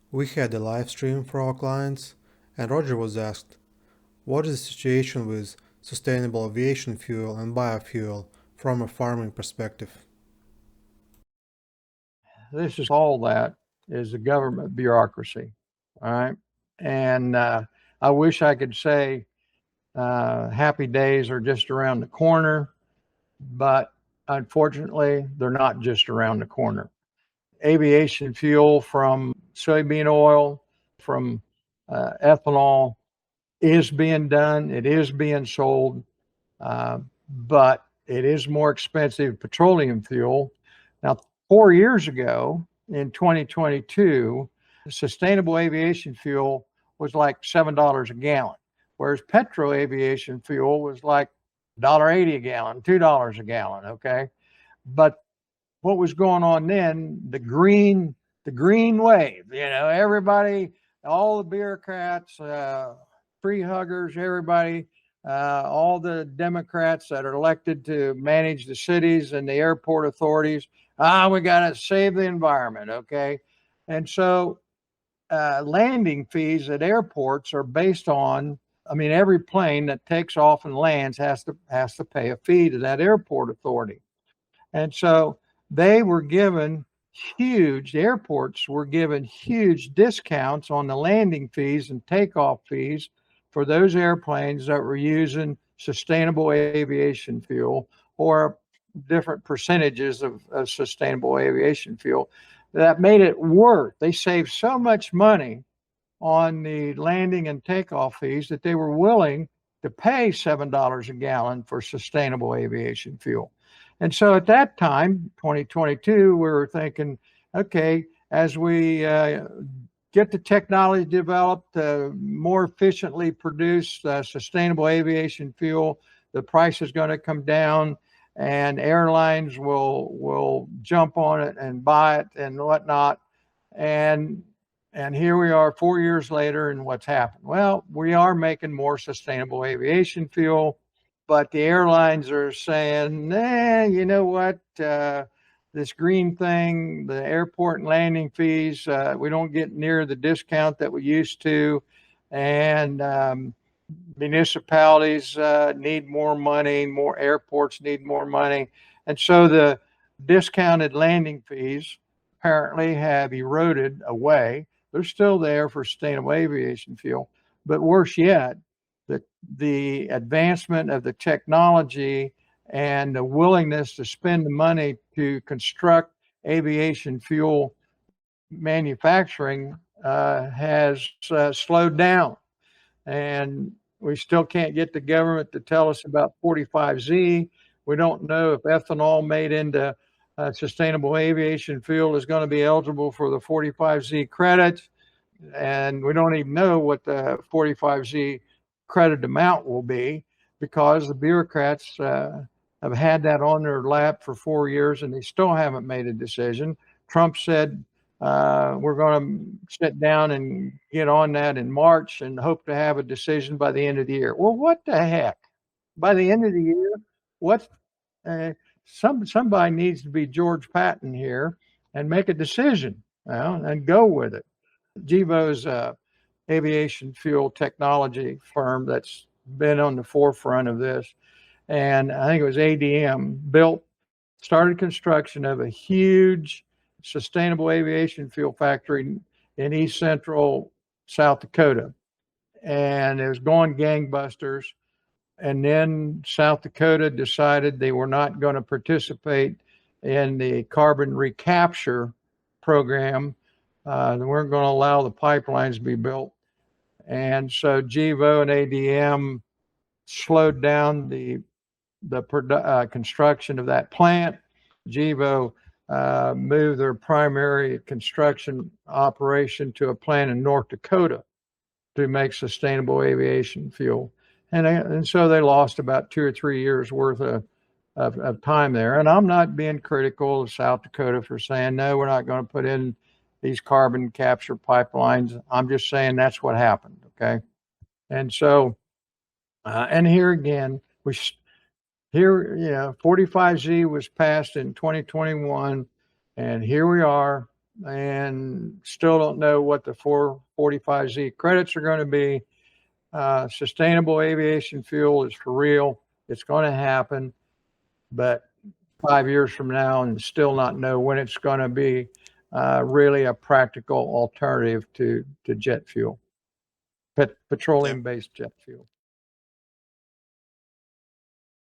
We had a live stream for our clients, and Roger was asked, what is the situation with sustainable aviation fuel and biofuel from a farming perspective? This is all that is the government bureaucracy. All right. And I wish I could say happy days are just around the corner, but unfortunately, they're not just around the corner. Aviation fuel from soybean oil, from ethanol is being done, it is being sold, uh, but it is more expensive than petroleum fuel. Now, 4 years ago in 2022, sustainable aviation fuel was like $7 a gallon, whereas petro aviation fuel was like $1.80 a gallon, $2 a gallon. Okay. But what was going on then, the green wave, everybody, all the bureaucrats, free huggers, everybody, all the Democrats that are elected to manage the cities and the airport authorities. We got to save the environment. Okay. And so landing fees at airports are based on, I mean, every plane that takes off and lands has to pay a fee to that airport authority. And so they were given the airports were given huge discounts on the landing fees and takeoff fees for those airplanes that were using sustainable aviation fuel or different percentages of sustainable aviation fuel. That made it worth. They saved so much money on the landing and takeoff fees that they were willing to pay $7 a gallon for sustainable aviation fuel. And so at that time, 2022, we were thinking, okay, as we get the technology developed to more efficiently produce sustainable aviation fuel, the price is going to come down and airlines will jump on it and buy it and whatnot. And and here we are 4 years later, and what's happened? Well, we are making more sustainable aviation fuel, but the airlines are saying, you know what? This green thing, the airport and landing fees, we don't get near the discount that we used to. And municipalities need more money, more airports need more money. And so the discounted landing fees apparently have eroded away. They're still there for sustainable aviation fuel. But worse yet, the advancement of the technology and the willingness to spend the money to construct aviation fuel manufacturing has slowed down. And we still can't get the government to tell us about 45Z. We don't know if ethanol made into sustainable aviation fuel is going to be eligible for the 45Z credits. And we don't even know what the 45Z credit amount will be because the bureaucrats have had that on their lap for 4 years and they still haven't made a decision. Trump said we're going to sit down and get on that in March and hope to have a decision by the end of the year. Well, what the heck? By the end of the year, what? Uh, somebody needs to be George Patton here and make a decision, and go with it. Gevo's aviation fuel technology firm that's been on the forefront of this, and I think it was ADM started construction of a huge sustainable aviation fuel factory in East Central South Dakota, and it was going gangbusters. And then South Dakota decided they were not going to participate in the carbon recapture program. They weren't going to allow the pipelines to be built. And so Gevo and ADM slowed down the construction of that plant. Gevo moved their primary construction operation to a plant in North Dakota to make sustainable aviation fuel. And so they lost about 2 or 3 years worth of time there. And I'm not being critical of South Dakota for saying, no, we're not going to put in these carbon capture pipelines. I'm just saying that's what happened. Okay. And so, and here again, here, 45Z was passed in 2021, and here we are and still don't know what the 445Z credits are going to be. Sustainable aviation fuel is for real. It's going to happen, but 5 years from now and still not know when it's going to be really a practical alternative to jet fuel, petroleum-based jet fuel.